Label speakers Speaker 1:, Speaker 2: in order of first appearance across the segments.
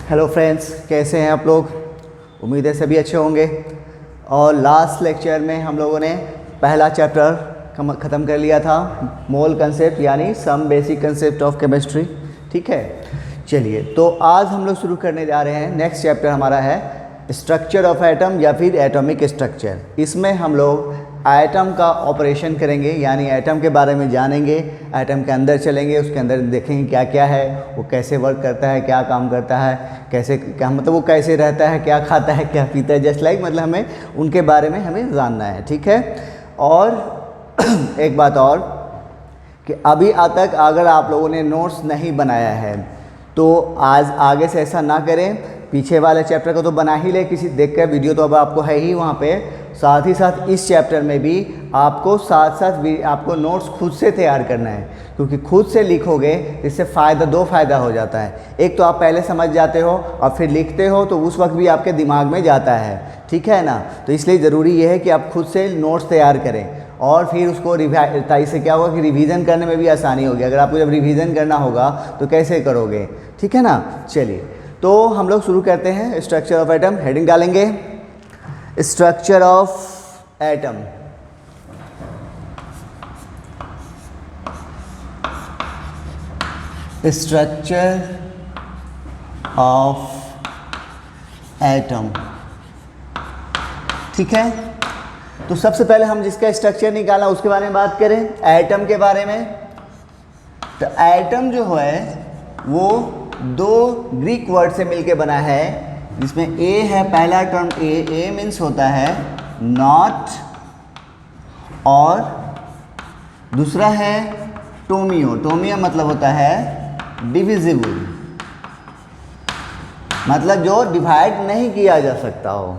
Speaker 1: Hello friends, कैसे हैं आप लोग? उम्मीद है सभी अच्छे होंगे। और लास्ट लेक्चर में हम लोगों ने पहला चैप्टर ख़त्म कर लिया था, मोल कंसेप्ट यानी some basic concept of chemistry. ठीक है, चलिए तो आज हम लोग शुरू करने जा रहे हैं। नेक्स्ट चैप्टर हमारा है स्ट्रक्चर ऑफ एटम या फिर एटॉमिक स्ट्रक्चर। इसमें हम लोग एटम का ऑपरेशन करेंगे, यानी एटम के बारे में जानेंगे, एटम के अंदर चलेंगे, उसके अंदर देखेंगे क्या क्या है, वो कैसे वर्क करता है, क्या काम करता है, कैसे क्या मतलब वो कैसे रहता है, क्या खाता है, क्या पीता है, जस्ट लाइक मतलब हमें उनके बारे में हमें जानना है। ठीक है, और एक बात और कि अभी तक अगर आप लोगों ने नोट्स नहीं बनाया है तो आज आगे से ऐसा ना करें। पीछे वाले चैप्टर को तो बना ही ले किसी देख कर, वीडियो तो अब आपको है ही वहाँ पे। साथ ही साथ इस चैप्टर में भी आपको साथ आपको नोट्स खुद से तैयार करना है, क्योंकि खुद से लिखोगे तो इससे दो फ़ायदा हो जाता है। एक तो आप पहले समझ जाते हो और फिर लिखते हो तो उस वक्त भी आपके दिमाग में जाता है। ठीक है ना, तो इसलिए ज़रूरी ये है कि आप खुद से नोट्स तैयार करें और फिर उसको इससे क्या होगा कि रिवीजन करने में भी आसानी होगी। अगर आपको जब रिवीजन करना होगा तो कैसे करोगे? ठीक है ना। चलिए तो हम लोग शुरू करते हैं। स्ट्रक्चर ऑफ एटम, हेडिंग डालेंगे structure of atom. Structure of atom, ठीक है। तो सबसे पहले हम जिसका स्ट्रक्चर निकाला उसके बारे में बात करें, एटम के बारे में। तो एटम जो है वो दो ग्रीक वर्ड से मिलके बना है, जिसमें ए है, पहला टर्म ए मीन्स होता है नॉट, और दूसरा है टोमियो मतलब होता है डिविजिबल, मतलब जो डिवाइड नहीं किया जा सकता हो।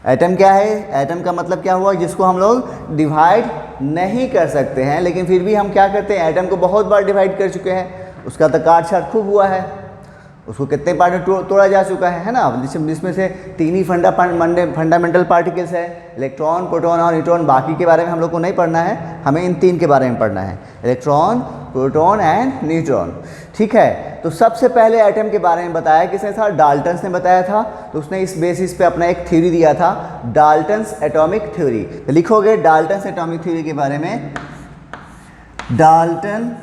Speaker 1: एटम क्या है? एटम का मतलब क्या हुआ? जिसको हम लोग डिवाइड नहीं कर सकते हैं, लेकिन फिर भी हम क्या करते हैं, एटम को बहुत बार डिवाइड कर चुके हैं। उसका तो काट छाट खूब हुआ है, उसको कितने पार्ट में तोड़ा जा चुका है ना। जिसमें से तीन ही फंडामेंटल पार्टिकल्स है, इलेक्ट्रॉन, प्रोटॉन और न्यूट्रॉन। बाकी के बारे में हम लोग को नहीं पढ़ना है, हमें इन तीन के बारे में पढ़ना है, इलेक्ट्रॉन, प्रोटॉन एंड न्यूट्रॉन। ठीक है, तो सबसे पहले एटम के बारे में बताया किसने था? डाल्टन्स ने बताया था। तो उसने इस बेसिस पे अपना एक थ्योरी दिया था, डाल्टन्स एटॉमिक थ्योरी। तो लिखोगे डाल्टन्स एटॉमिक थ्योरी के बारे में, डाल्टन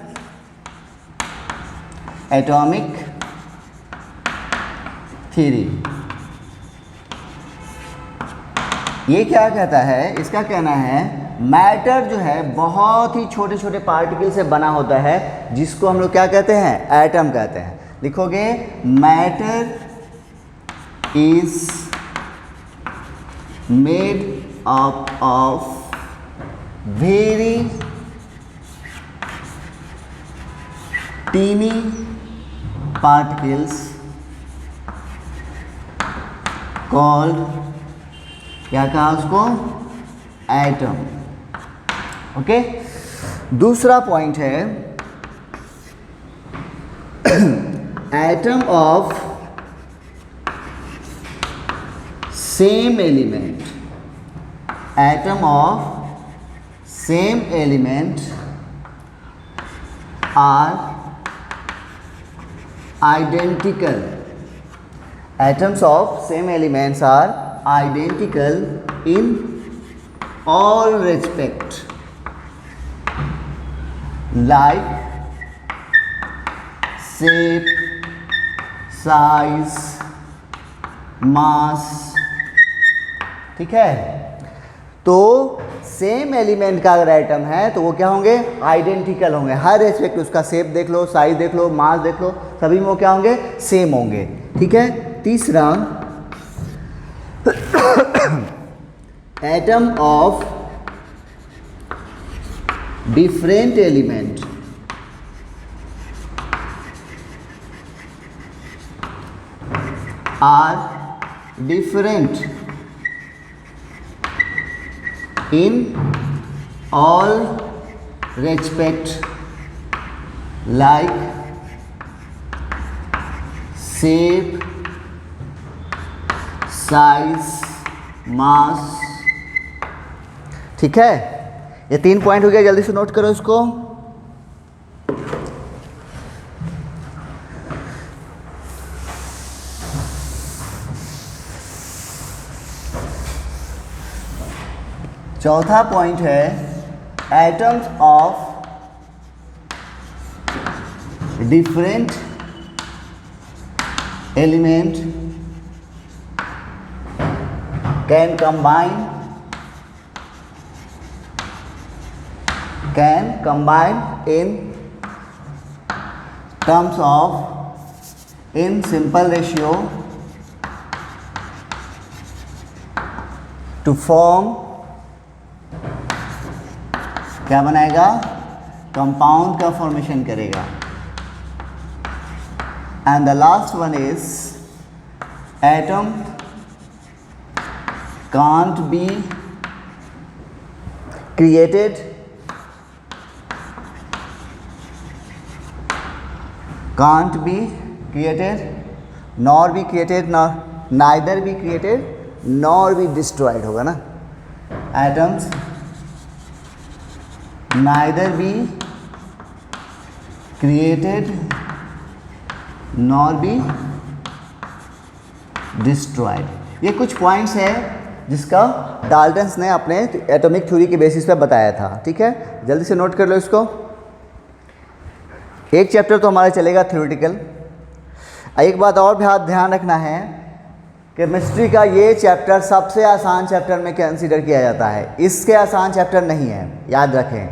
Speaker 1: एटॉमिक थ्योरी। ये क्या कहता है? इसका कहना है मैटर जो है बहुत ही छोटे छोटे पार्टिकल से बना होता है, जिसको हम लोग क्या कहते हैं? एटम कहते हैं। लिखोगे matter is made up of very tiny particles called, क्या कहा उसको? एटम। ओके, दूसरा पॉइंट है atom of same element, atom of same element are identical. Atoms of same elements are identical in all respect, like shape, size, mass। ठीक है, तो same element का अगर एटम है तो वो क्या होंगे? आइडेंटिकल होंगे हर एस्पेक्ट। उसका शेप देख लो, साइज देख लो, मास देख लो, सभी में वो क्या होंगे? सेम होंगे। ठीक है, तीसरा atom of different element are different in all respect, like shape, size, mass। ठीक है, ये 3 पॉइंट हो गया, जल्दी से नोट करो इसको। चौथा पॉइंट है atoms of different element can combine in terms of in simple ratio to form क्या बनाएगा, कंपाउंड का फॉर्मेशन करेगा। And the last one is atom can't be created nor be created neither be created nor be destroyed होगा ना। atoms neither be created nor be destroyed। ये कुछ points हैं जिसका डाल्टन्स ने अपने एटॉमिक थ्योरी के बेसिस पे बताया था। ठीक है, जल्दी से नोट कर लो इसको। एक चैप्टर तो हमारा चलेगा थ्योरेटिकल। एक बात और ध्यान रखना है, केमिस्ट्री का ये चैप्टर सबसे आसान चैप्टर में कंसीडर किया जाता है, इसके आसान चैप्टर नहीं है, याद रखें।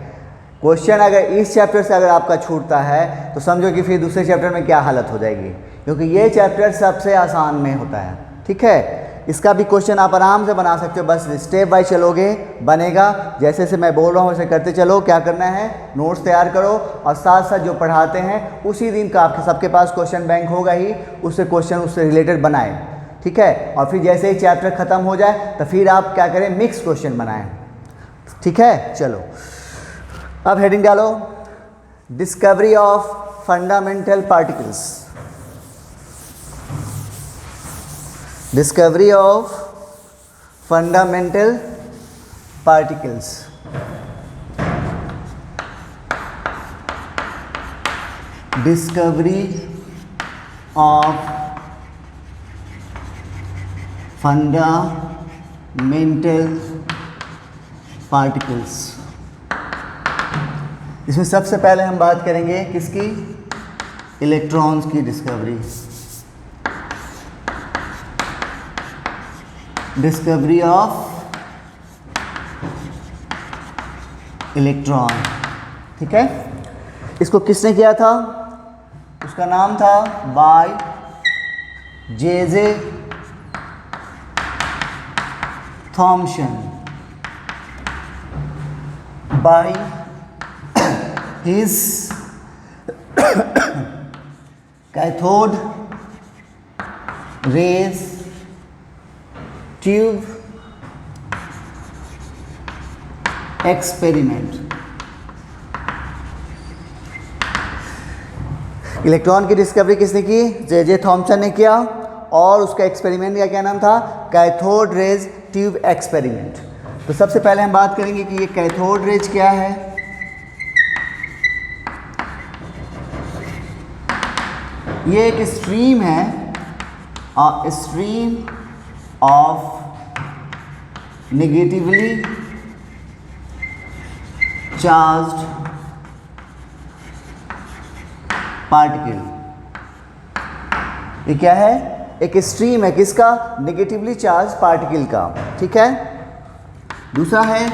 Speaker 1: क्वेश्चन अगर इस चैप्टर से अगर आपका छूटता है तो समझो कि फिर दूसरे चैप्टर में क्या हालत हो जाएगी, क्योंकि ये चैप्टर सबसे आसान में होता है। ठीक है, इसका भी क्वेश्चन आप आराम से बना सकते हो, बस स्टेप बाय चलोगे बनेगा। जैसे जैसे मैं बोल रहा हूँ वैसे करते चलो। क्या करना है, नोट्स तैयार करो और साथ साथ जो पढ़ाते हैं उसी दिन का आपके सबके पास क्वेश्चन बैंक होगा ही, उससे क्वेश्चन उससे रिलेटेड बनाएं। ठीक है, और फिर जैसे ही चैप्टर ख़त्म हो जाए तो फिर आप क्या करें, मिक्स क्वेश्चन बनाएं। ठीक है, चलो अब हेडिंग डालो, discovery of fundamental particles. Discovery of fundamental particles। Discovery of fundamental particles। इसमें सबसे पहले हम बात करेंगे किसकी, इलेक्ट्रॉन्स की डिस्कवरी। Discovery of electron. ठीक है, इसको किसने किया था, उसका नाम था by J Thomson. By his cathode rays tube experiment. Electron की डिस्कवरी किसने की, जे थॉमसन ने किया, और उसका एक्सपेरिमेंट का क्या नाम था, कैथोड रेज ट्यूब एक्सपेरिमेंट। तो सबसे पहले हम बात करेंगे कि ये कैथोड रेज क्या है। ये एक स्ट्रीम है, stream of negatively charged particle। ये क्या है, एक स्ट्रीम है किसका, नेगेटिवली चार्ज पार्टिकल का। ठीक है, दूसरा है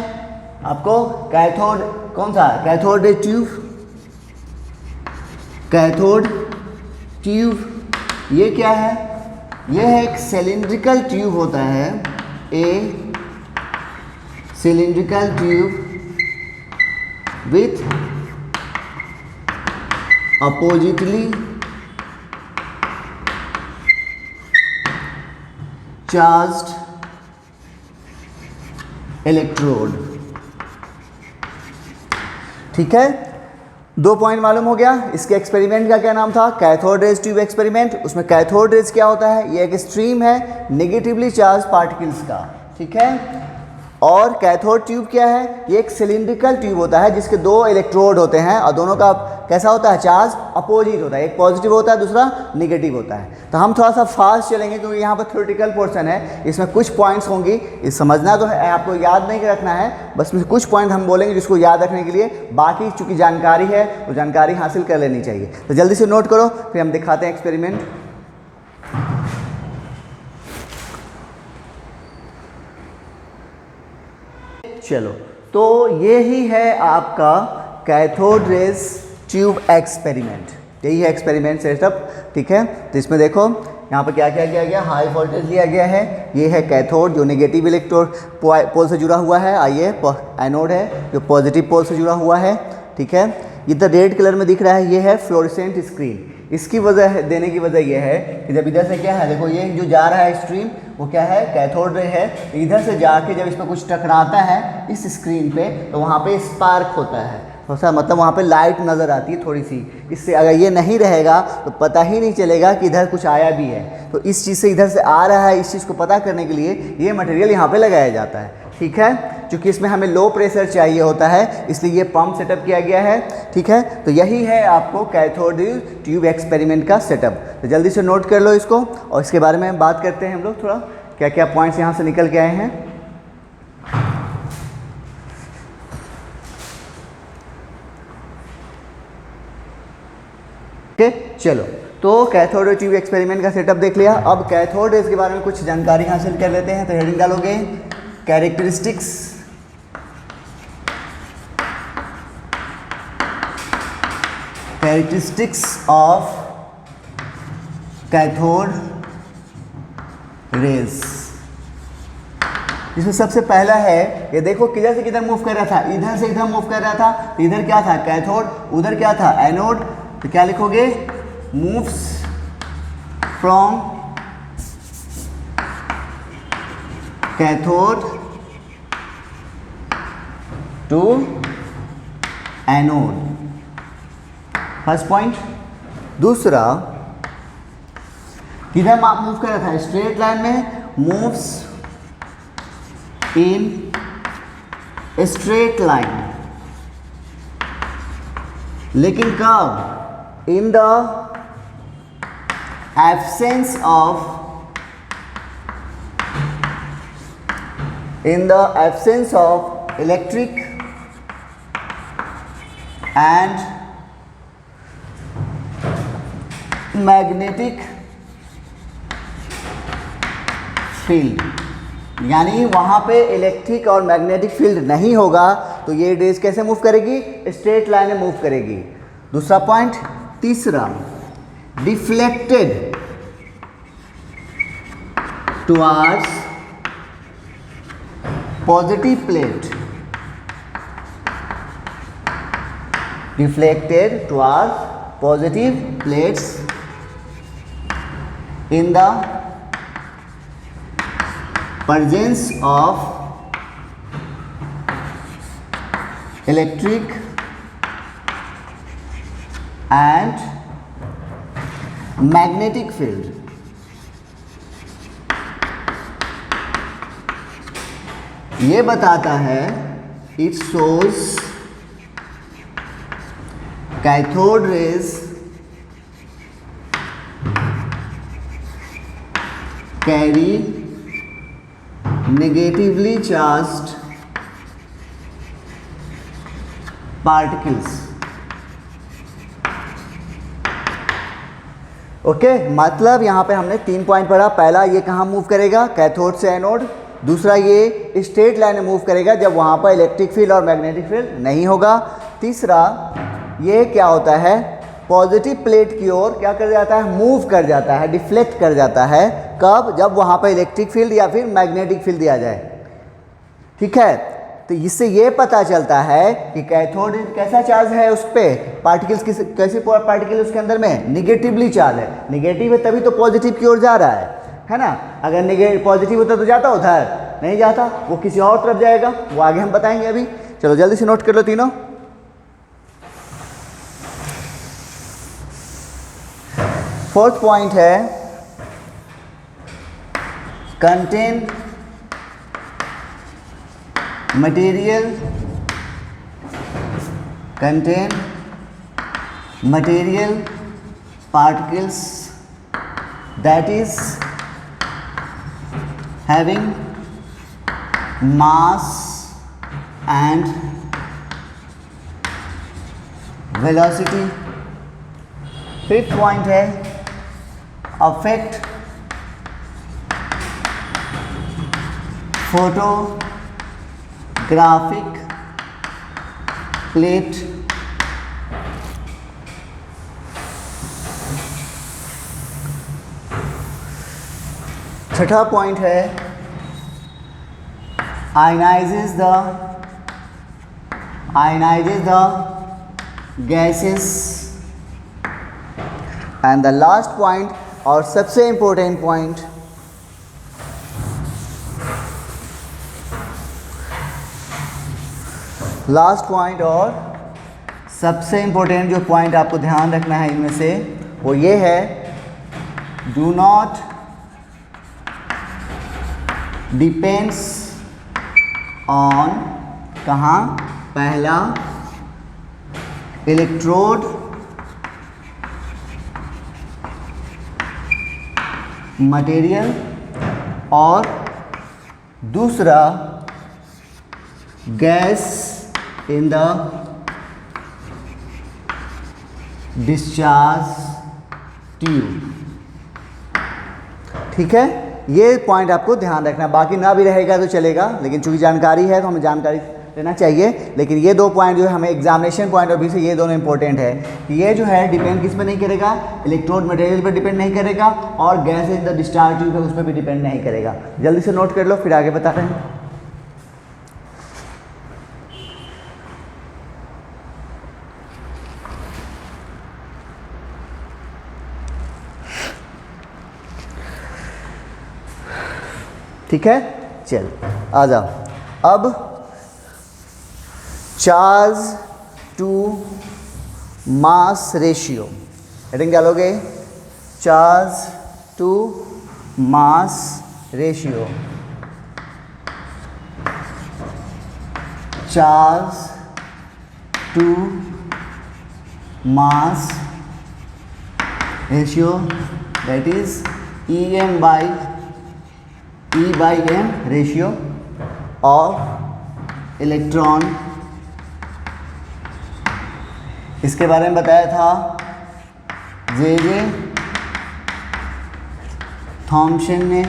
Speaker 1: आपको कैथोड, कौन सा, cathode ray tube. Cathode tube ये क्या है, यह एक सिलिंड्रिकल ट्यूब होता है, a cylindrical tube with oppositely charged electrode. ठीक है, दो पॉइंट मालूम हो गया। इसके एक्सपेरिमेंट का क्या नाम था, कैथोड रेज ट्यूब एक्सपेरिमेंट। उसमें कैथोड रेज क्या होता है, ये एक स्ट्रीम है नेगेटिवली चार्ज पार्टिकल्स का। ठीक है, और कैथोड ट्यूब क्या है, ये एक सिलिंड्रिकल ट्यूब होता है जिसके दो इलेक्ट्रोड होते हैं और दोनों का कैसा होता है, चार्ज अपोजिट होता है, एक पॉजिटिव होता है दूसरा निगेटिव होता है। तो हम थोड़ा सा फास्ट चलेंगे क्योंकि यहाँ पर थ्योरेटिकल पोर्शन है, इसमें कुछ पॉइंट्स होंगी, इस समझना तो है, आपको याद नहीं रखना है, बस में कुछ पॉइंट हम बोलेंगे जिसको याद रखने के लिए, बाकी चूँकि जानकारी है तो जानकारी हासिल कर लेनी चाहिए। तो जल्दी से नोट करो, फिर हम दिखाते हैं एक्सपेरिमेंट। चलो, तो ये ही है आपका कैथोड रेज ट्यूब एक्सपेरिमेंट, यही है एक्सपेरिमेंट सेटअप, ठीक है। तो इसमें देखो यहाँ पर क्या क्या किया गया, हाई वोल्टेज लिया गया है, ये है कैथोड जो नेगेटिव इलेक्ट्रोड पोल से जुड़ा हुआ है, आइए एनोड है जो पॉजिटिव पोल से जुड़ा हुआ है, ठीक है। ये तो रेड कलर में दिख रहा है, ये है फ्लोरेसेंट स्क्रीन। इसकी वजह देने की वजह यह है कि जब इधर से क्या है, देखो ये जो जा रहा है स्ट्रीम वो क्या है, कैथोड रे है, इधर से जाके जब इस पर कुछ टकराता है इस स्क्रीन पे तो वहाँ पे स्पार्क होता है, थोड़ा मतलब वहाँ पे लाइट नज़र आती है थोड़ी सी। इससे अगर ये नहीं रहेगा तो पता ही नहीं चलेगा कि इधर कुछ आया भी है। तो इस चीज़ से इधर से आ रहा है, इस चीज़ को पता करने के लिए ये मटेरियल यहाँ पे लगाया जाता है, ठीक है। क्योंकि इसमें हमें लो प्रेशर चाहिए होता है इसलिए ये पंप सेटअप किया गया है, ठीक है। तो यही है आपको कैथोड ट्यूब एक्सपेरिमेंट का सेटअप। तो जल्दी से नोट कर लो इसको और इसके बारे में बात करते हैं हम लोग, थोड़ा क्या क्या पॉइंट्स यहाँ से निकल के आए हैं। ओके, चलो, तो कैथोड ट्यूब एक्सपेरिमेंट का सेटअप देख लिया। अब कैथोड रेज के बारे में कुछ जानकारी हासिल कर लेते हैं। तो हेडिंग डालोगे कैरेक्टरिस्टिक्स ऑफ कैथोड रेज। इसमें सबसे पहला है, ये देखो किधर से किधर मूव कर रहा था, इधर से इधर मूव कर रहा था, तो इधर क्या था कैथोड, उधर क्या था एनोड। तो क्या लिखोगे, moves from cathode to anode, first point. दूसरा, किधर मूव कर रहा था, स्ट्रेट लाइन में, मूव्स इन स्ट्रेट लाइन, लेकिन कब, in the absence of electric and magnetic field, यानी वहां पे इलेक्ट्रिक और मैग्नेटिक फील्ड नहीं होगा तो ये रेज कैसे मूव करेगी, स्ट्रेट लाइन में मूव करेगी। दूसरा पॉइंट। तीसरा, deflected towards positive plate, deflected towards positive plates in the presence of electric and magnetic field। ये बताता है, it shows cathode rays carry negatively charged particles। Okay, मतलब यहाँ पे हमने 3 पॉइंट पढ़ा। पहला, ये कहाँ मूव करेगा, कैथोड से एनोड। दूसरा, ये स्ट्रेट लाइन में मूव करेगा जब वहाँ पर इलेक्ट्रिक फील्ड और मैग्नेटिक फील्ड नहीं होगा। तीसरा, ये क्या होता है, पॉजिटिव प्लेट की ओर क्या कर जाता है, मूव कर जाता है, डिफ्लेक्ट कर जाता है। कब, जब वहाँ पर इलेक्ट्रिक फील्ड या फिर मैग्नेटिक फील्ड दिया जाए, ठीक है। तो इससे ये पता चलता है कि कैथोड कैसा चार्ज है, उस पर पार्टिकल्स कैसे पार्टिकल उसके अंदर में निगेटिवली चार्ज है। निगेटिव है तभी तो पॉजिटिव की ओर जा रहा है ना। अगर पॉजिटिव होता तो जाता, उधर नहीं जाता, वो किसी और तरफ जाएगा, वो आगे हम बताएंगे अभी। चलो जल्दी से नोट कर लो तीनों। फोर्थ पॉइंट है, contain material contain material particles that is having mass and velocity। Fifth point है अफेक्ट फोटोग्राफिक प्लेट। छठा पॉइंट है ionizes the gases. And the last point और सबसे इंपॉर्टेंट पॉइंट, लास्ट पॉइंट और सबसे इंपॉर्टेंट जो point आपको ध्यान रखना है इनमें से वो ये है, डू नॉट डिपेंड्स ऑन, कहाँ, पहला इलेक्ट्रोड मटेरियल और दूसरा gas in the discharge tube. ठीक है, ये पॉइंट आपको ध्यान रखना है, बाकी ना भी रहेगा तो चलेगा, लेकिन चूंकि जानकारी है तो हमें जानकारी लेना चाहिए। लेकिन ये दो पॉइंट जो है हमें एग्जामिनेशन पॉइंट ऑफ व्यू से ये दोनों इंपॉर्टेंट है कि ये जो है डिपेंड किस पे नहीं करेगा, इलेक्ट्रोड मटेरियल पर डिपेंड नहीं करेगा और gas in the discharge tube है उस पर भी डिपेंड नहीं करेगा। जल्दी से नोट कर लो, फिर आगे बता रहे हैं। ठीक है, चल आ जाओ। अब charge to mass ratio, heading क्या लोगे, charge to mass ratio. Charge to mass ratio that is E/m ratio of electron. इसके बारे में बताया था जे थॉम्सन ने,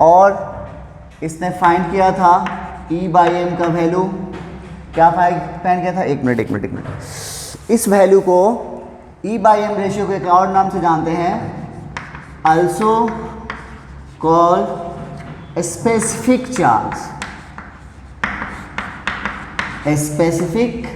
Speaker 1: और इसने फाइंड किया था E/m का वैल्यू। क्या फाइंड किया था, एक मिनट। इस वैल्यू को E/m रेशियो को एक और नाम से जानते हैं, also called specific charge. Specific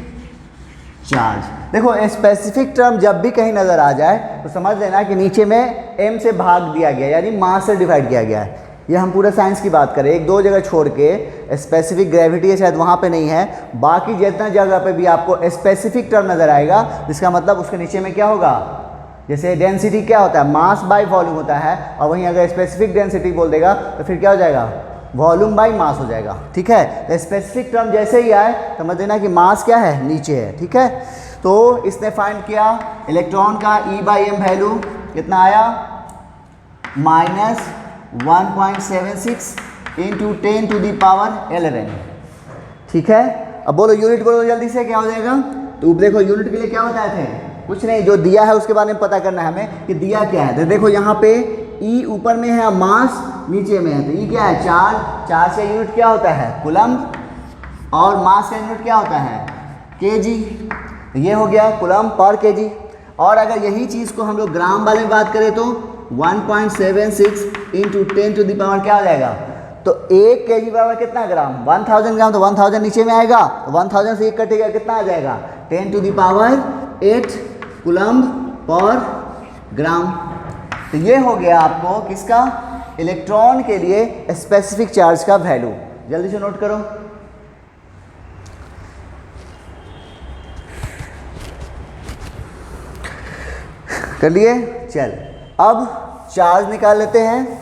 Speaker 1: charge, देखो स्पेसिफिक टर्म जब भी कहीं नज़र आ जाए तो समझ लेना कि नीचे में m से भाग दिया गया, यानी मास से डिवाइड किया गया है। ये हम पूरा साइंस की बात करें, एक दो जगह छोड़ के स्पेसिफिक ग्रेविटी है शायद वहाँ पे नहीं है, बाकी जितना जगह पे भी आपको स्पेसिफिक टर्म नज़र आएगा जिसका मतलब उसके नीचे में क्या होगा, जैसे डेंसिटी क्या होता है, मास बाय वॉल्यूम होता है, और वहीं अगर स्पेसिफिक डेंसिटी बोल देगा तो फिर क्या हो जाएगा, वॉल्यूम बाय मास हो जाएगा। ठीक है, तो स्पेसिफिक टर्म जैसे ही आए समझ लेना कि मास क्या है, नीचे है। ठीक है, तो इसने फाइंड किया इलेक्ट्रॉन का E/m वैल्यू कितना आया, -1.76 × 10⁻11। ठीक है, अब बोलो यूनिट बोलो जल्दी से, क्या हो जाएगा। तो देखो यूनिट के लिए क्या बताए थे, कुछ नहीं, जो दिया है उसके बारे में पता करना है हमें कि दिया क्या है। तो देखो यहाँ पे E ऊपर में है, मास नीचे में है, तो E क्या है, चार्ज का यूनिट क्या होता है, कूलम्ब, और मास का यूनिट क्या होता है, kg। ये हो गया कूलम्ब पर kg। और अगर यही चीज़ को हम लोग ग्राम वाले में बात करें तो 1.76 × 10⁻, क्या हो जाएगा, तो 1 kg बराबर कितना ग्राम, 1000 ग्राम, तो 1000 नीचे में आएगा, तो 1000 से 1 कटेगा, कितना आ जाएगा, 10⁸ कूलम्ब पर ग्राम। तो ये हो गया आपको किसका, इलेक्ट्रॉन के लिए स्पेसिफिक चार्ज का वैल्यू। जल्दी से नोट करो। कर लिए, चल अब चार्ज निकाल लेते हैं।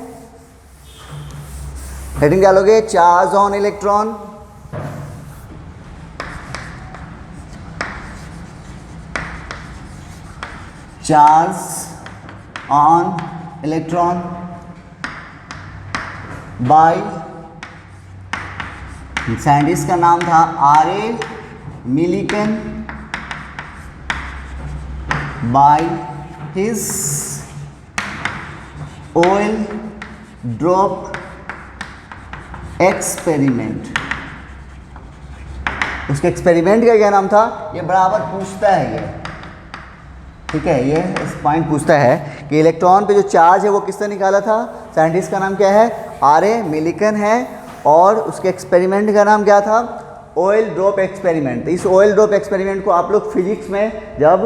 Speaker 1: हेडिंग क्या लोगे, charge on electron. Charge on electron by, scientist का नाम था R.A. Millikan, by his oil drop experiment. उसके एक्सपेरिमेंट का क्या नाम था, ये बराबर पूछता है ये, ठीक है, ये इस पॉइंट पूछता है कि इलेक्ट्रॉन पे जो चार्ज है वो किसने निकाला था। साइंटिस्ट का नाम क्या है, R.A. मिलिकन है, और उसके एक्सपेरिमेंट का नाम क्या था, ऑयल ड्रॉप एक्सपेरिमेंट। इस ऑयल ड्रॉप एक्सपेरिमेंट को आप लोग फिजिक्स में जब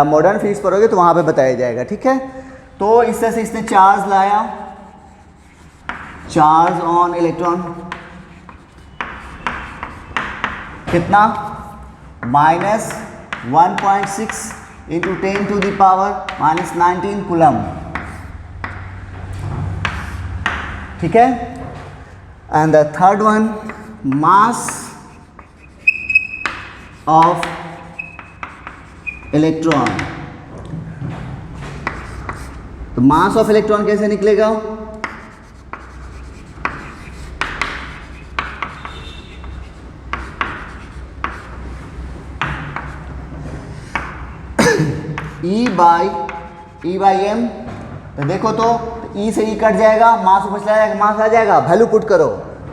Speaker 1: मॉडर्न फिजिक्स पढ़ोगे तो वहाँ पे बताया जाएगा, ठीक है। तो इस तरह से इसने चार्ज लाया, चार्ज ऑन इलेक्ट्रॉन कितना, -1.6 इंटू 10⁻⁻19 कूलम, ठीक है। And the third one, mass of electron. तो मास ऑफ इलेक्ट्रॉन कैसे निकलेगा, E बाई एम। तो देखो तो E से E कट जाएगा, मास ऊपर चला जाएगा, मास आ जाएगा, वैल्यू पुट करो।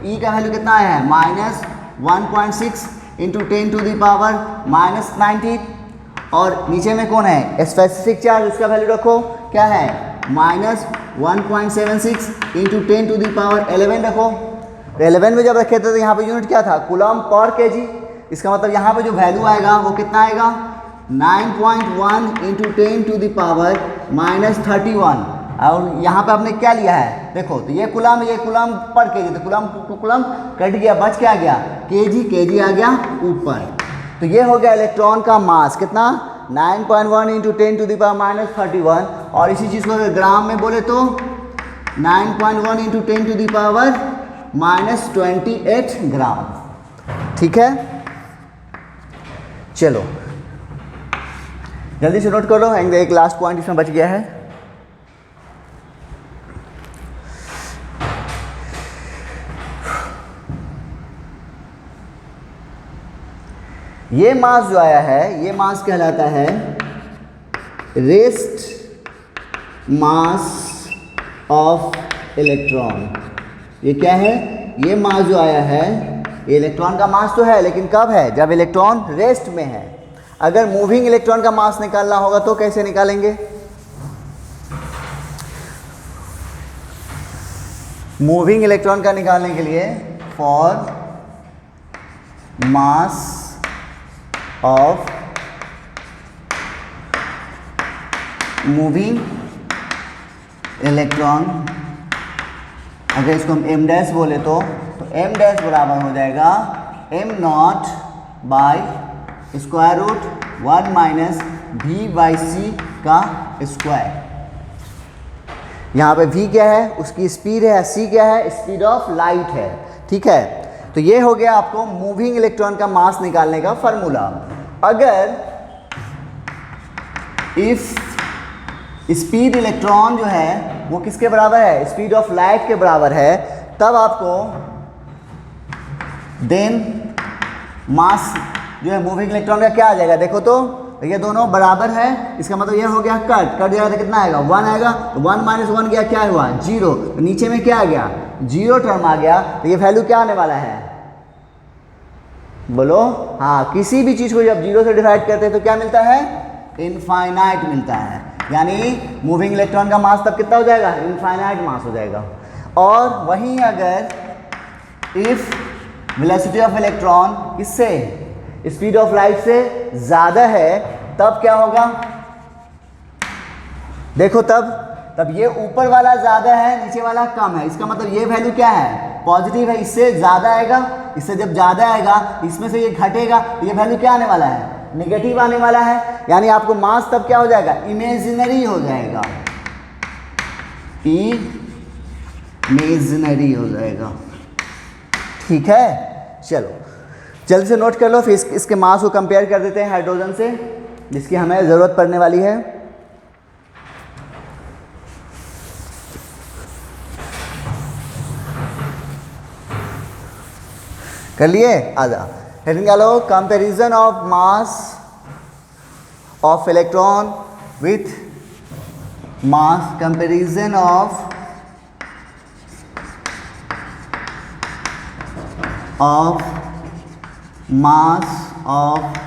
Speaker 1: E का वैल्यू कितना है, -1.6 इंटू 10⁻⁻19, और नीचे में कौन है, स्पेसिफिक चार्ज, उसका वैल्यू रखो, क्या है, -1.76 इंटू 10⁻11 रखो। तो 11 में जब रखे थे तो यहाँ पे यूनिट क्या था, कूलम पर केजी। इसका मतलब यहाँ पे जो वैल्यू आएगा वो कितना आएगा, 9.1 इंटू 10⁻31। और यहाँ पे आपने क्या लिया है, देखो तो ये कूलम पर केजी, तो कूलम टू कूलम कट गया, बच क्या गया, केजी आ गया ऊपर। तो ये हो गया इलेक्ट्रॉन का मास कितना, 9.1 इंटू 10⁻31। और इसी चीज़ को अगर ग्राम में बोले तो 9.1 इंटू 10⁻28 ग्राम, ठीक है। चलो जल्दी से नोट कर लो, एक लास्ट पॉइंट इसमें बच गया है। ये मास जो आया है, ये मास कहलाता है रेस्ट मास ऑफ इलेक्ट्रॉन। ये क्या है, ये मास जो आया है, ये इलेक्ट्रॉन का मास तो है, लेकिन कब है, जब इलेक्ट्रॉन रेस्ट में है। अगर मूविंग इलेक्ट्रॉन का मास निकालना होगा तो कैसे निकालेंगे, मूविंग इलेक्ट्रॉन का निकालने के लिए for mass of moving electron, अगर इसको हम m डैश बोले तो m डैश बराबर हो जाएगा m0 by square root 1 minus v/c का स्क्वायर। यहाँ पे v क्या है, उसकी स्पीड है, c क्या है, स्पीड ऑफ लाइट है, ठीक है। तो ये हो गया आपको मूविंग इलेक्ट्रॉन का मास निकालने का फॉर्मूला। अगर इफ स्पीड इलेक्ट्रॉन जो है वो किसके बराबर है, स्पीड ऑफ लाइट के बराबर है, तब आपको देन मास जो है मूविंग इलेक्ट्रॉन का क्या आ जाएगा, देखो तो ये दोनों बराबर है, इसका मतलब ये हो गया कट जाएगा तो कितना आएगा, 1 आएगा। तो 1 माइनस 1 गया, क्या हुआ, 0। तो नीचे में क्या आ गया, 0 टर्म आ गया। तो ये वैल्यू क्या आने वाला है, बोलो, हाँ, किसी भी चीज़ को जब 0 से डिवाइड करते हैं तो क्या मिलता है, इनफाइनाइट मिलता है। यानी मूविंग इलेक्ट्रॉन का मास तब कितना हो जाएगा, इनफाइनाइट मास हो जाएगा। और वहीं अगर इफ वेलोसिटी ऑफ इलेक्ट्रॉन किससे, स्पीड ऑफ लाइट से ज़्यादा है, तब क्या होगा, देखो तब ये ऊपर वाला ज़्यादा है, नीचे वाला कम है। इसका मतलब ये वैल्यू क्या है, पॉजिटिव है, इससे ज़्यादा आएगा, इससे जब ज़्यादा आएगा इसमें से ये घटेगा, तो ये वैल्यू क्या आने वाला है, नेगेटिव आने वाला है। यानी आपको मास तब क्या हो जाएगा, इमेजिनरी हो जाएगा, इमेजिनरी हो जाएगा, ठीक है। चलो जल्दी से नोट कर लो, फिर इसके मास को कंपेयर कर देते हैं हाइड्रोजन से, जिसकी हमें ज़रूरत पड़ने वाली है। कर लिए? आजा हेडिंग डालो, comparison of mass of electron with mass, comparison of mass of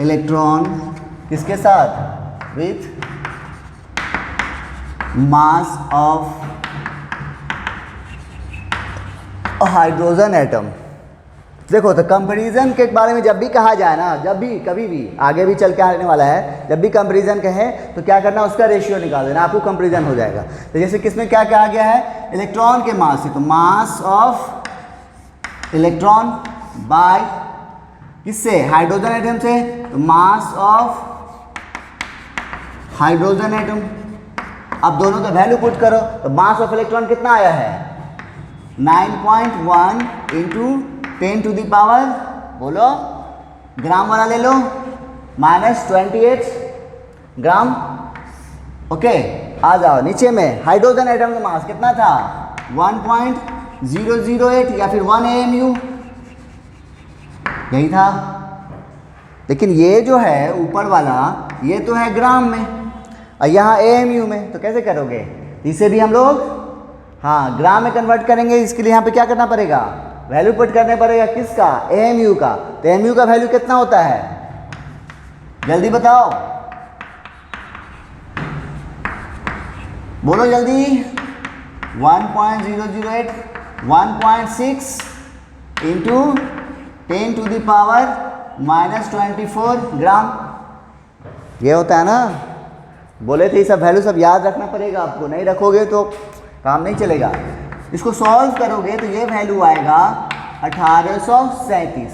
Speaker 1: electron किसके साथ? With mass of hydrogen atom. देखो तो कंपैरिजन के बारे में जब भी कहा जाए ना, जब भी कभी भी आगे भी चल के आने वाला है, जब भी कंपैरिजन कहे तो क्या करना, उसका रेशियो निकाल देना, आपको कंपैरिजन हो जाएगा। तो जैसे किसमें क्या कहा गया है, इलेक्ट्रॉन के मास से, तो मास ऑफ इलेक्ट्रॉन बाय किससे, हाइड्रोजन एटम से, तो मास ऑफ हाइड्रोजन एटम। अब दोनों का वैल्यू पुट करो तो मास ऑफ इलेक्ट्रॉन कितना आया है, 9.1 इंटू 10 टू द पावर, बोलो ग्राम वाला ले लो, -28 ग्राम। ओके, आ जाओ नीचे में, हाइड्रोजन एटम का मास कितना था, 1.008 या फिर 1 AMU, यही था। लेकिन ये जो है ऊपर वाला, ये तो है ग्राम में और यहाँ AMU में, तो कैसे करोगे, इसे भी हम लोग हाँ ग्राम में कन्वर्ट करेंगे। इसके लिए यहाँ पे क्या करना पड़ेगा, वैल्यू पुट करने पड़ेगा, किसका, AMU का। तो AMU का वैल्यू कितना होता है, जल्दी बताओ, बोलो जल्दी, 1.008, 1.6 इंटू 10 टू द पावर -24 ग्राम, ये होता है ना। बोले थे ये सब वैल्यू सब याद रखना पड़ेगा आपको, नहीं रखोगे तो काम नहीं चलेगा। इसको सॉल्व करोगे तो ये वैल्यू आएगा 1837,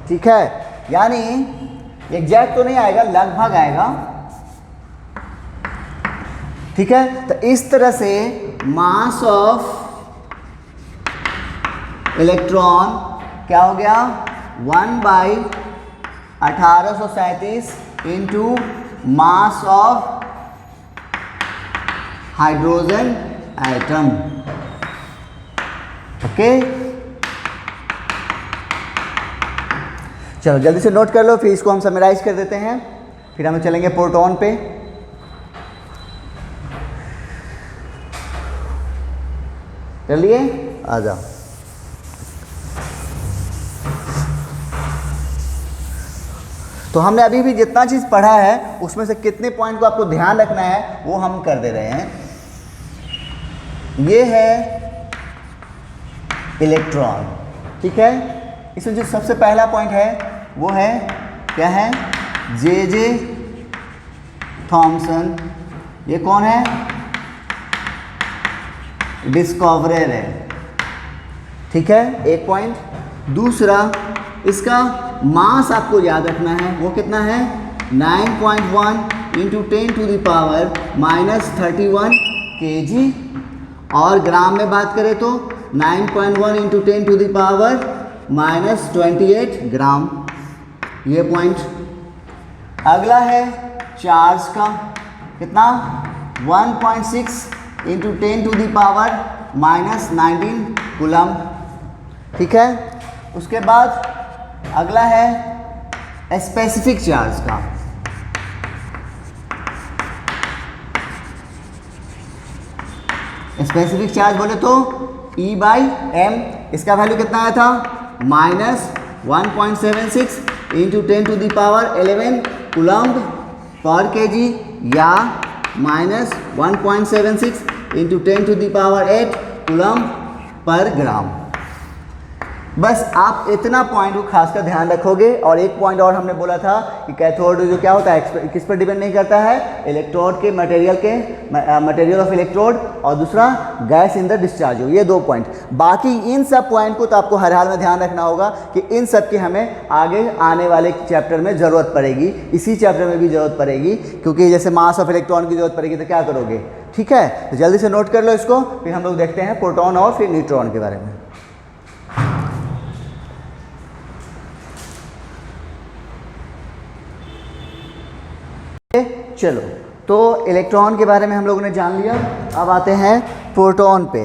Speaker 1: ठीक है, यानी एग्जैक्ट तो नहीं आएगा, लगभग आएगा, ठीक है। तो इस तरह से मास ऑफ इलेक्ट्रॉन क्या हो गया, 1/1837 into mass of hydrogen atom. Okay, चलो जल्दी से नोट कर लो, फिर इसको हम समराइज कर देते हैं, फिर हम चलेंगे प्रोटॉन पे। चलिए आ जाओ। तो हमने अभी भी जितना चीज़ पढ़ा है उसमें से कितने पॉइंट को आपको ध्यान रखना है वो हम कर दे रहे हैं। ये है इलेक्ट्रॉन, ठीक है। इसमें जो सबसे पहला पॉइंट है वो है क्या है, जे थॉमसन। ये कौन है, डिस्कवरर है, ठीक है, एक पॉइंट। दूसरा, इसका मास आपको याद रखना है, वो कितना है, 9.1 into 10 to the power -31 kg, और ग्राम में बात करें तो 9.1 into 10 to the power -28 gram, ये पॉइंट। अगला है चार्ज का, कितना, 1.6 into 10 to the power -19 coulomb, ठीक है। उसके बाद अगला है स्पेसिफिक चार्ज का, स्पेसिफिक चार्ज बोले तो E/m, इसका वैल्यू कितना आया था, -1.76 into 10 to the power 11 coulomb पर kg, या -1.76 into 10 to the power 8 coulomb पर ग्राम। बस आप इतना पॉइंट को खासकर ध्यान रखोगे। और एक पॉइंट और हमने बोला था कि कैथोड जो क्या होता है, किस पर डिपेंड नहीं करता है, इलेक्ट्रोड के मटेरियल ऑफ इलेक्ट्रोड, और दूसरा गैस इन द डिस्चार्ज हो, ये दो पॉइंट। बाकी इन सब पॉइंट को तो आपको हर हाल में ध्यान रखना होगा कि इन सब की हमें आगे आने वाले चैप्टर में ज़रूरत पड़ेगी, इसी चैप्टर में भी ज़रूरत पड़ेगी, क्योंकि जैसे मास ऑफ इलेक्ट्रॉन की जरूरत पड़ेगी तो क्या करोगे, ठीक है। तो जल्दी से नोट कर लो इसको, फिर हम लोग देखते हैं प्रोटॉन और फिर न्यूट्रॉन के बारे में। चलो, तो इलेक्ट्रॉन के बारे में हम लोगों ने जान लिया। अब आते हैं प्रोटॉन पे।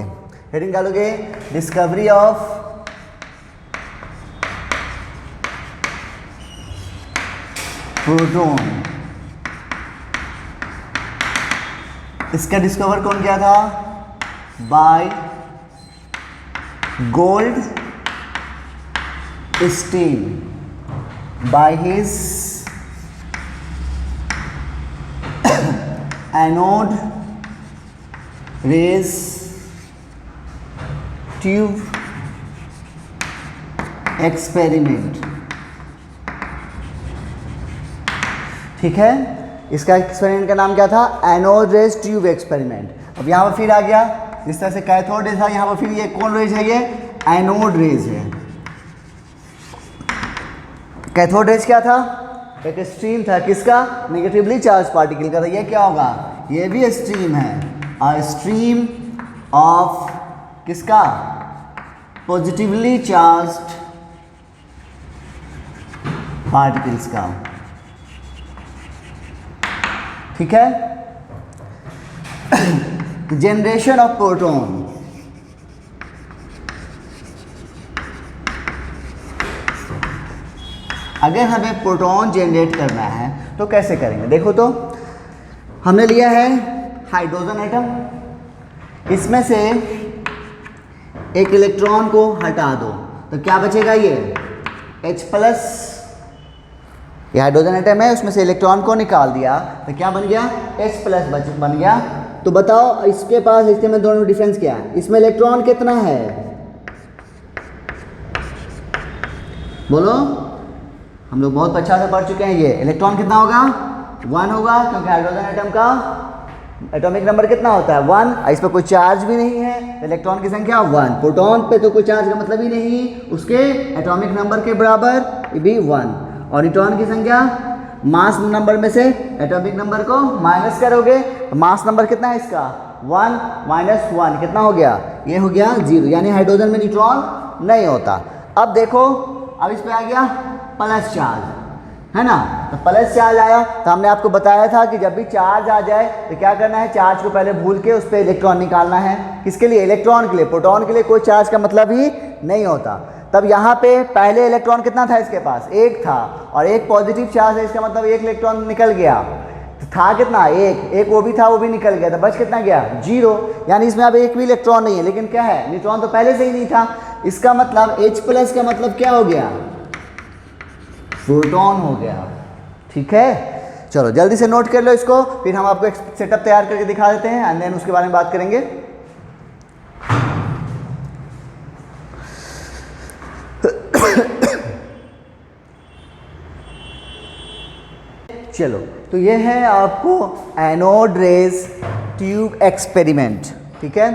Speaker 1: हेडिंग डालोगे, डिस्कवरी ऑफ प्रोटॉन। इसका डिस्कवर कौन किया था? By Goldstein, by his anode rays tube experiment. ठीक है, इसका एक्सपेरिमेंट का नाम क्या था? Anode rays tube experiment. अब यहाँ पर फिर आ गया, जिस तरह से कैथोड रेज था, यहाँ पर फिर ये कौन रेज है? ये एनोड रेज है। कैथोड रेज क्या था? एक स्ट्रीम था, किसका? नेगेटिवली चार्ज पार्टिकल का। तो ये क्या होगा? ये भी स्ट्रीम है, अ स्ट्रीम ऑफ किसका? पॉजिटिवली चार्ज्ड पार्टिकल्स का। ठीक है, जनरेशन ऑफ प्रोटॉन। अगर हमें प्रोटॉन जनरेट करना है तो कैसे करेंगे? देखो तो हमने लिया है हाइड्रोजन एटम, इसमें से एक इलेक्ट्रॉन को हटा दो तो क्या बचेगा? ये H+। ये हाइड्रोजन एटम है, उसमें से इलेक्ट्रॉन को निकाल दिया तो क्या बन गया? H+ बन गया। तो बताओ इसके पास इसके में दोनों डिफरेंस क्या है? इसमें इलेक्ट्रॉन कितना है? बोलो, हम लोग बहुत अच्छा से पढ़ चुके हैं। ये इलेक्ट्रॉन कितना होगा? 1 होगा, क्योंकि हाइड्रोजन एटम का एटॉमिक नंबर कितना होता है? 1। इस पर कोई चार्ज भी नहीं है, इलेक्ट्रॉन की संख्या 1। प्रोटॉन पे तो कोई चार्ज का मतलब ही नहीं, उसके एटॉमिक नंबर के बराबर भी 1। और न्यूट्रॉन की संख्या मास नंबर में से एटॉमिक नंबर को माइनस करोगे, मास नंबर कितना है इसका? 1 - 1 कितना हो गया? ये हो गया 0, यानी हाइड्रोजन में न्यूट्रॉन नहीं होता। अब देखो, अब इस पे आ गया प्लस चार्ज, है ना? तो प्लस चार्ज आया तो हमने आपको बताया था कि जब भी चार्ज आ जाए तो क्या करना है? चार्ज को पहले भूल के उस पर इलेक्ट्रॉन निकालना है। किसके लिए? इलेक्ट्रॉन के लिए। प्रोटॉन के लिए कोई चार्ज का मतलब ही नहीं होता। तब यहाँ पे पहले इलेक्ट्रॉन कितना था इसके पास? 1 था, और एक पॉजिटिव चार्ज है, इसका मतलब 1 इलेक्ट्रॉन निकल गया। तो था कितना? 1 वो भी था, वो भी निकल गया, तो बच कितना गया? 0। यानी इसमें अब एक भी इलेक्ट्रॉन नहीं है, लेकिन क्या है? न्यूट्रॉन तो पहले से ही नहीं था। इसका मतलब H+ का मतलब क्या हो गया? प्रोटॉन हो गया। ठीक है, चलो जल्दी से नोट कर लो इसको, फिर हम आपको एक सेटअप तैयार करके दिखा देते हैं, एंड देन उसके बारे में बात करेंगे। चलो, तो ये है आपको एनोड रेज ट्यूब एक्सपेरिमेंट। ठीक है,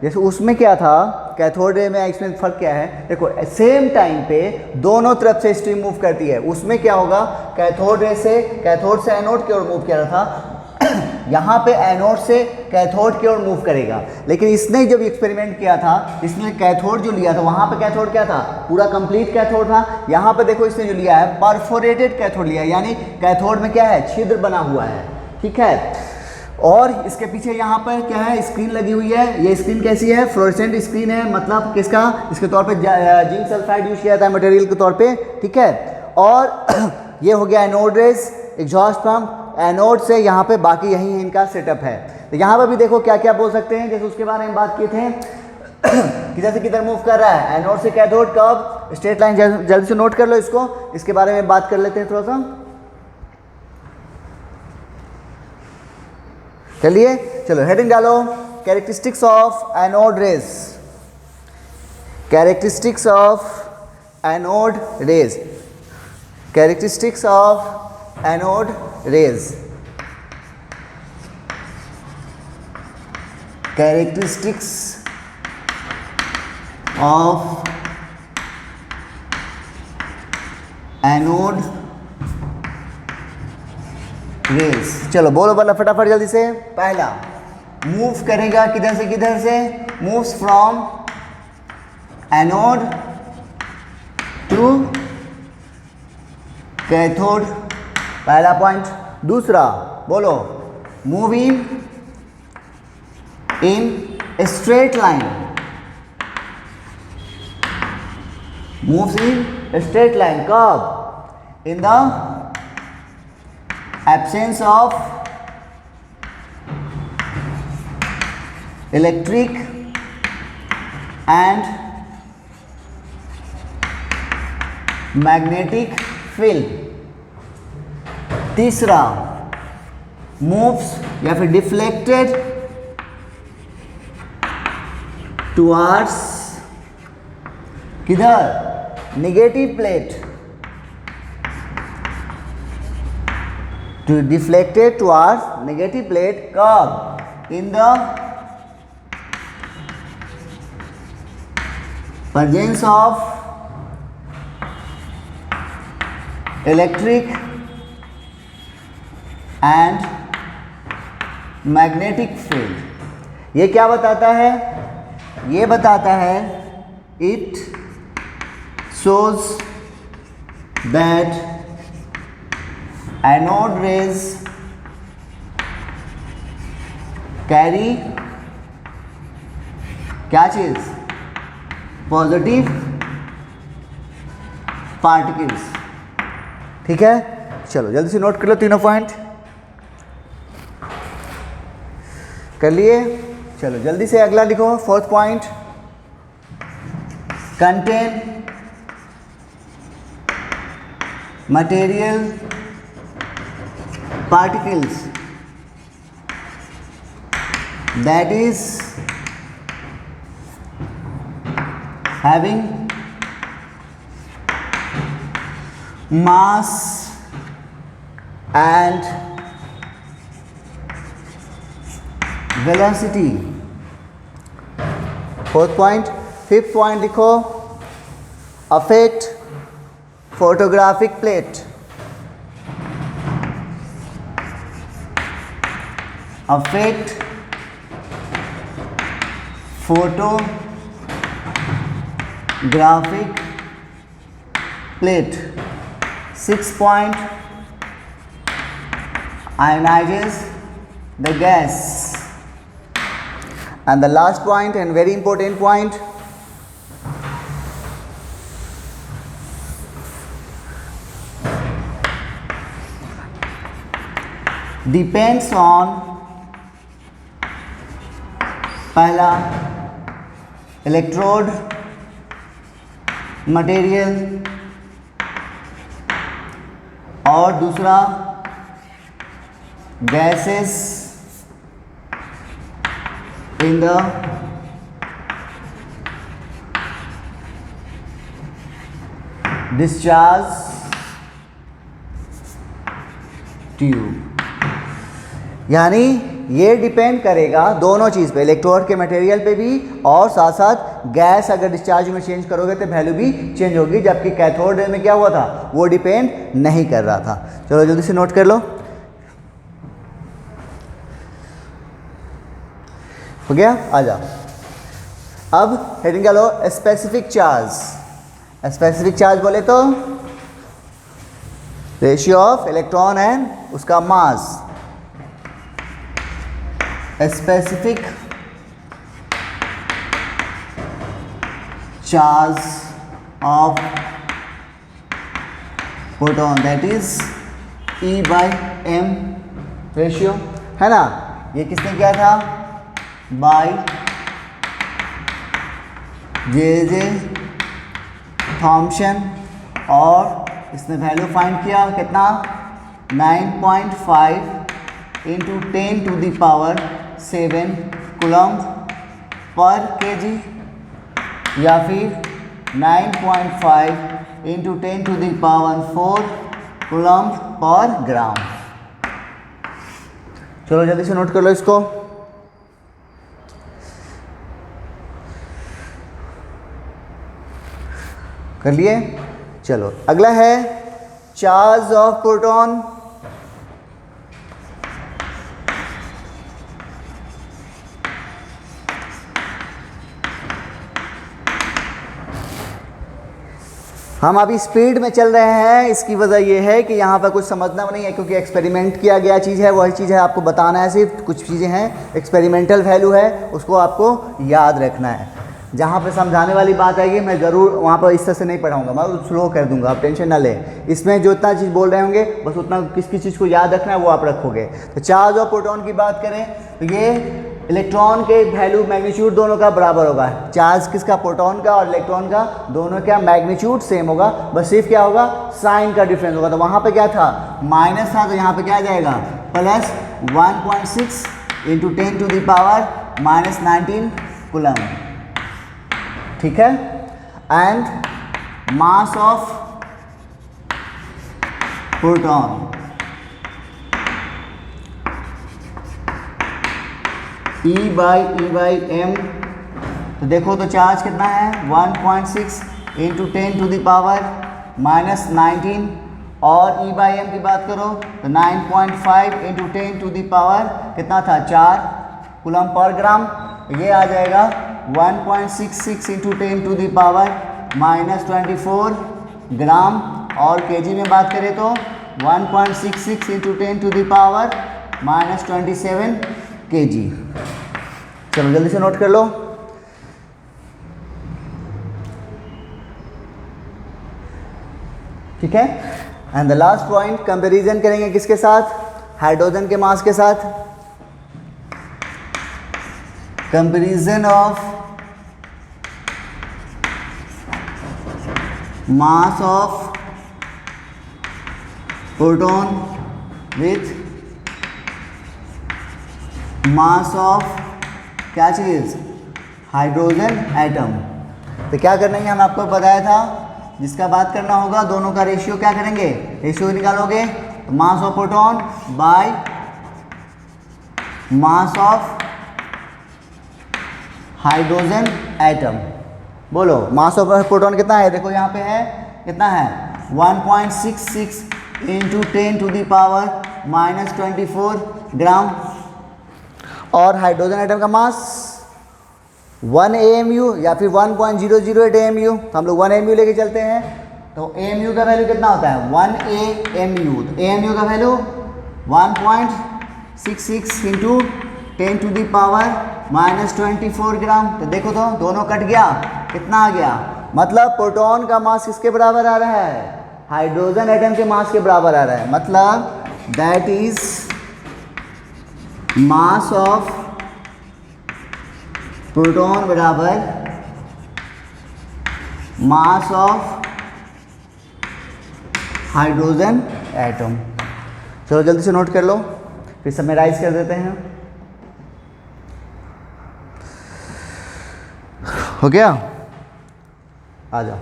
Speaker 1: जैसे उसमें क्या था, कैथोड रे में इसमें फ़र्क क्या है? देखो, सेम टाइम पे दोनों तरफ से स्ट्रीम मूव करती है। उसमें क्या होगा? कैथोड से एनोड की ओर मूव किया था, यहाँ पे एनोड से कैथोड की ओर मूव करेगा। लेकिन इसने जब एक्सपेरिमेंट किया था, इसने कैथोड जो लिया था, वहाँ पे कैथोड क्या था? पूरा कंप्लीट कैथोड था। यहाँ पे देखो इसने जो लिया है परफोरेटेड कैथोड लिया है, यानी कैथोड में क्या है? छिद्र बना हुआ है। ठीक है, और इसके पीछे यहाँ पर क्या है? स्क्रीन लगी हुई है। ये स्क्रीन कैसी है? फ्लोरेसेंट स्क्रीन है, मतलब किसका? इसके तौर पे जिंक सल्फाइड यूज किया जाता है मटेरियल के तौर पे। ठीक है, और ये हो गया anode rays, exhaust pump. Anode से यहाँ पे बाकी यही इनका सेटअप है। तो यहाँ पर भी देखो क्या क्या बोल सकते हैं, जैसे उसके बारे में बात किए थे कि जैसे किधर मूव कर रहा है, एनोड से कैथोड कब स्ट्रेट लाइन। जल्दी से नोट कर लो इसको, इसके बारे में बात कर लेते हैं थोड़ा सा। चलिए, चलो हेडिंग डालो, characteristics of anode rays. Characteristics of anode rays. Characteristics of anode rays. Characteristics of anode rays. चलो बोलो बोलो फटाफट जल्दी से। पहला, मूव करेगा किधर से किधर से? Moves from anode to cathode, पहला पॉइंट। दूसरा बोलो, moving in straight line. Moves in straight line कब? In the absence of electric and magnetic field। तीसरा, moves या फिर deflected towards किधर, negative plate, to deflected towards negative plate कब, in the presence of electric and magnetic field। ये क्या बताता है, ये बताता है it shows that anode rays carry क्या चीज, पॉजिटिव पार्टिकल्स। ठीक है, चलो जल्दी से नोट कर लो तीनों पॉइंट, कर लिए। चलो जल्दी से अगला लिखो, fourth point, contain material particles that is having mass and velocity। Fourth point. Fifth point लिखो, affect photographic plate, affect photographic plate। Six point, ionizes the gas। and the last point and very important point, depends on पहला electrode material और दूसरा gases in the discharge tube. यानी ये depend करेगा दोनों चीज़ पे, electrode के मटेरियल पे भी और साथ साथ गैस अगर डिस्चार्ज में चेंज करोगे तो वैल्यू भी चेंज होगी, जबकि कैथोड में क्या हुआ था, वो डिपेंड नहीं कर रहा था। चलो जल्दी से नोट कर लो, हो गया, आ जाओ। अब हेडिंग क्या लो, स्पेसिफिक चार्ज। स्पेसिफिक चार्ज बोले तो रेशियो ऑफ इलेक्ट्रॉन एंड उसका मास। specific charge of proton that is E by m ratio, है ना। ये किसने किया था, बाय जे थॉम्सन, और इसने वैल्यू फाइंड किया कितना, 9.5 into 10 to the power 7 coulomb पर केजी, या फिर 9.5 into 10 to the power 4 coulomb पर ग्राम। चलो जल्दी से नोट कर लो इसको। कर लिए। चलो अगला है चार्ज ऑफ प्रोटॉन। हम अभी स्पीड में चल रहे हैं, इसकी वजह यह है कि यहाँ पर कुछ समझना नहीं है, क्योंकि एक्सपेरिमेंट किया गया चीज़ है, वही चीज़ है, आपको बताना है। सिर्फ कुछ चीज़ें हैं, एक्सपेरिमेंटल वैल्यू है, उसको आपको याद रखना है। जहाँ पे समझाने वाली बात आएगी मैं ज़रूर वहाँ पर इस तरह से नहीं पढ़ाऊँगा, मैं स्लो कर दूंगा, आप टेंशन ना लें। इसमें जो इतना चीज़ बोल रहे होंगे बस उतना किस चीज़ को याद रखना है वो आप रखोगे। तो चार्ज और प्रोटॉन की बात करें तो ये इलेक्ट्रॉन के वैल्यू मैग्नीट्यूड दोनों का बराबर होगा। चार्ज किसका, प्रोटॉन का और इलेक्ट्रॉन का, दोनों का मैग्नीट्यूड सेम होगा, बस सिर्फ क्या होगा, साइन का डिफरेंस होगा। तो वहाँ पे क्या था, माइनस था, तो यहाँ पे क्या आ जाएगा, plus 1.6 into 10 to the power minus 19 coulomb. ठीक है। And mass of proton E by M. तो देखो तो चार्ज कितना है 1.6 into 10 to the power minus 19, और E बाई एम की बात करो तो 9.5 इंटू 10 टू द पावर कितना था 4 कूलम पर ग्राम। ये आ जाएगा 1.66 into 10 to the power minus 24 gram. और केजी में बात करें तो 1.66 into 10 to the power minus 27 KG. चलो जल्दी से नोट कर लो। ठीक है। And the last point, comparison करेंगे किसके साथ, हाइड्रोजन के मास के साथ। Comparison of mass of proton with mass of क्या चीज़, हाइड्रोजन एटम। तो क्या करेंगे, हम आपको बताया था जिसका बात करना होगा, दोनों का रेशियो क्या करेंगे, रेशियो निकालोगे, मास of proton by mass of hydrogen atom. बोलो मास ऑफ प्रोटॉन कितना है, देखो यहाँ पे है कितना है 1.66 into 10 to the power minus 24 gram. और हाइड्रोजन एटम का मास 1 AMU या फिर 1.008 AMU, तो हम लोग 1 AMU लेके चलते हैं। तो AMU का वैल्यू कितना होता है 1 AMU। तो AMU का value 1.66 into 10 to the power minus 24 gram. तो देखो तो दोनों कट गया, कितना आ गया, मतलब प्रोटॉन का मास किसके बराबर आ रहा है, हाइड्रोजन एटम के मास के बराबर आ रहा है। मतलब that is mass of proton बराबर मास ऑफ हाइड्रोजन एटम। चलो जल्दी से नोट कर लो, फिर समराइज कर देते हैं। हो गया, आ जाओ।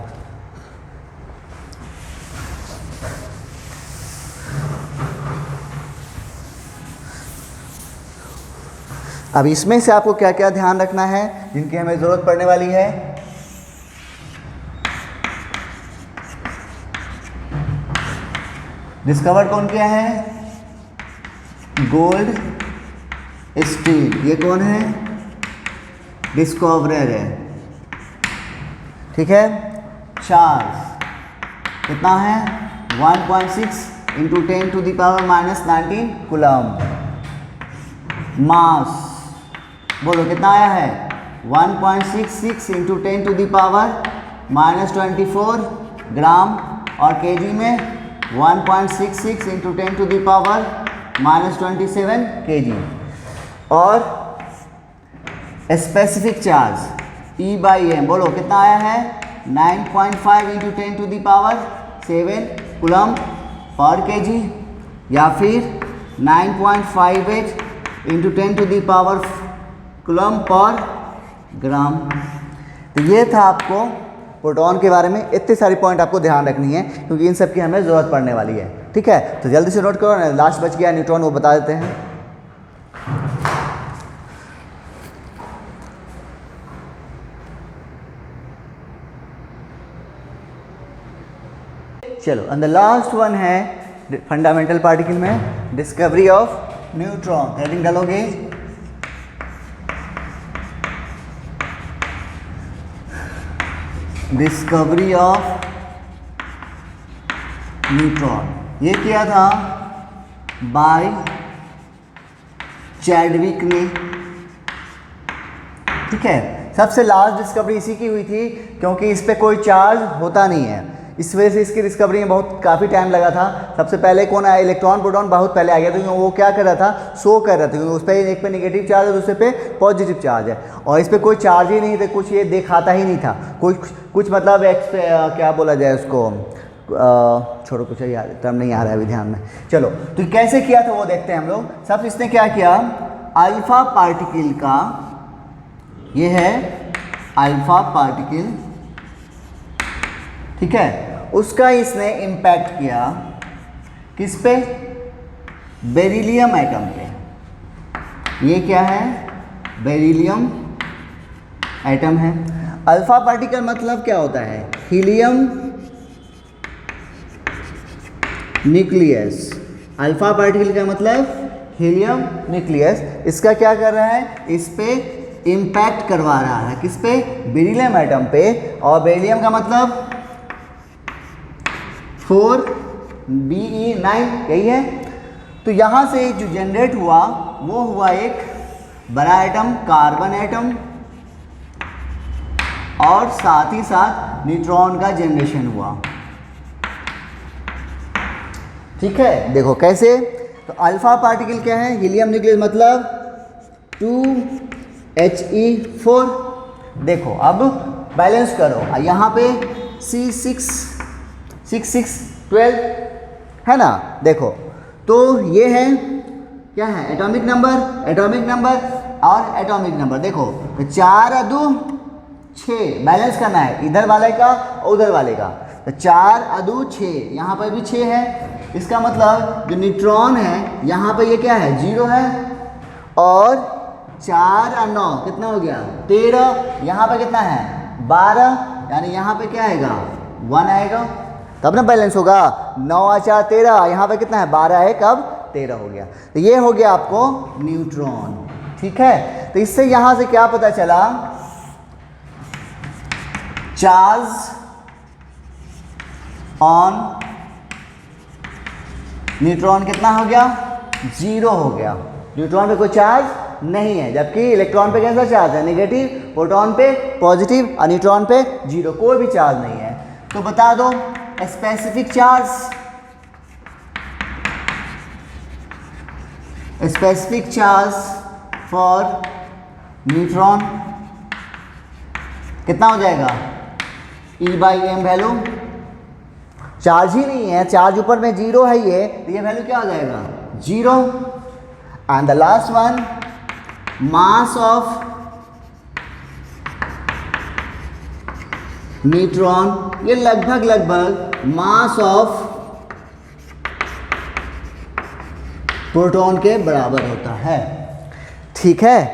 Speaker 1: अब इसमें से आपको क्या क्या ध्यान रखना है जिनकी हमें ज़रूरत पड़ने वाली है। डिस्कवर कौन किया है, गोल्ड स्टील, ये कौन है, डिस्कवरर है। ठीक है। चार्ज कितना है 1.6 into 10 to the power minus 19 coulomb. Mass बोलो कितना आया है 1.66 into 10 to the power minus 24 gram. और केजी में 1.66 into 10 to the power minus 27 KG. और specific charge E by M बोलो कितना आया है 9.5 into 10 to the power 7 coulomb per KG, या फिर 9.58 into 10 to the power coulomb per gram. तो ये था आपको प्रोटॉन के बारे में, इतने सारी पॉइंट आपको ध्यान रखनी है क्योंकि इन सब की हमें ज़रूरत पड़ने वाली है। ठीक है। तो जल्दी से नोट करो, लास्ट बच गया न्यूट्रॉन, वो बता देते हैं। चलो, एंड द लास्ट वन है फंडामेंटल पार्टिकल में डिस्कवरी ऑफ न्यूट्रॉन। हेडिंग डालोगे डिस्कवरी ऑफ न्यूट्रॉन। ये किया था बाय चैडविक ने। ठीक है। सबसे लास्ट डिस्कवरी इसी की हुई थी, क्योंकि इस पर कोई चार्ज होता नहीं है, इस वजह से इसकी डिस्कवरी में बहुत काफ़ी टाइम लगा था। सबसे पहले कौन आया, इलेक्ट्रॉन प्रोटॉन बहुत पहले आ गया था, क्योंकि वो क्या कर रहा था, शो कर रहा था, क्योंकि उस पर एक पे नेगेटिव चार्ज है, दूसरे पे पॉजिटिव चार्ज है, और इस पर कोई चार्ज ही नहीं था, कुछ ये दिखाता ही नहीं था, कुछ मतलब क्या बोला जाए उसको, छोड़ो, कुछ यार टर्म नहीं आ रहा है अभी ध्यान में। चलो, तो कैसे किया था वो देखते हैं हम लोग। सब इसने क्या किया, अल्फा पार्टिकल का, ये है अल्फा पार्टिकल, ठीक है, उसका इसने इम्पैक्ट किया किस पे, बेरिलियम एटम पे। ये क्या है, बेरिलियम एटम है। अल्फा पार्टिकल मतलब क्या होता है, हीलियम न्यूक्लियस। अल्फा पार्टिकल का मतलब हीलियम न्यूक्लियस। इसका क्या कर रहा है, इस पे इम्पैक्ट करवा रहा है, किस पे, बेरिलियम एटम पे। और बेरिलियम का मतलब 4Be9, यही है। तो यहाँ से जो जनरेट हुआ वो हुआ एक बड़ा एटम, कार्बन एटम, और साथ ही साथ न्यूट्रॉन का जनरेशन हुआ। ठीक है, देखो कैसे। तो अल्फा पार्टिकल क्या है, हीलियम न्यूक्लियस मतलब 2He4। देखो अब बैलेंस करो, यहाँ पे C6 12 है ना। देखो तो ये है क्या है, एटॉमिक नंबर और एटॉमिक नंबर। देखो तो 4 और 2 6, बैलेंस करना है इधर वाले का और उधर वाले का। तो 4 और 2 6, यहाँ पर भी 6 है। इसका मतलब जो न्यूट्रॉन है यहाँ पे ये क्या है, 0 है। और 4 और 9 कितना हो गया, 13। यहाँ पे कितना है, 12, यानी यहाँ पे क्या आएगा, 1 आएगा, तब ना बैलेंस होगा। 9 और 4 13, यहाँ पे कितना है, 12 है, कब 13 हो गया। तो ये हो गया आपको न्यूट्रॉन। ठीक है, तो इससे यहाँ से क्या पता चला, चार्ज ऑन न्यूट्रॉन कितना हो गया, 0 हो गया। न्यूट्रॉन पे कोई चार्ज नहीं है, जबकि इलेक्ट्रॉन पे कैसा चार्ज है, नेगेटिव, प्रोटॉन पे पॉजिटिव और न्यूट्रॉन पे 0, कोई भी चार्ज नहीं है। तो बता दो specific charge, specific charge for neutron कितना हो जाएगा, E/m वैल्यू। चार्ज ही नहीं है, चार्ज ऊपर में 0 है ये, तो ये वैल्यू क्या हो जाएगा, 0। And the last one, mass of neutron, ये लगभग मास ऑफ प्रोटॉन के बराबर होता है। ठीक है,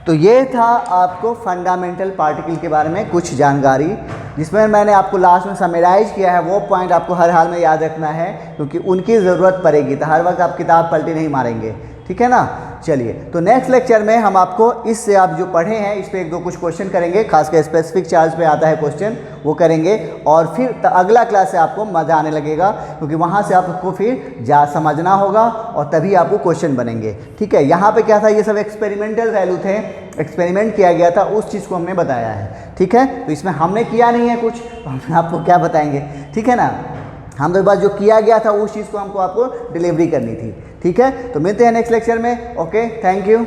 Speaker 1: तो ये था आपको फंडामेंटल पार्टिकल के बारे में कुछ जानकारी, जिसमें मैंने आपको लास्ट में समराइज किया है। वो पॉइंट आपको हर हाल में याद रखना है, क्योंकि उनकी ज़रूरत पड़ेगी, तो हर वक्त आप किताब पलटी नहीं मारेंगे। ठीक है ना। चलिए, तो नेक्स्ट लेक्चर में हम आपको इससे आप जो पढ़े हैं इस पे 1-2 कुछ क्वेश्चन करेंगे, खासकर स्पेसिफिक चार्ज पे आता है क्वेश्चन, वो करेंगे। और फिर अगला क्लास से आपको मज़ा आने लगेगा, क्योंकि वहाँ से आपको फिर समझना होगा और तभी आपको क्वेश्चन बनेंगे। ठीक है, यहाँ पे क्या था, ये सब एक्सपेरिमेंटल वैल्यू थे, एक्सपेरिमेंट किया गया था, उस चीज़ को हमने बताया है। ठीक है, तो इसमें हमने किया नहीं है कुछ, तो हम आपको क्या बताएंगे। ठीक है ना, हम तो बस जो किया गया था उस चीज़ को आपको डिलीवरी करनी थी। ठीक है, तो मिलते हैं नेक्स्ट लेक्चर में। Okay, thank you.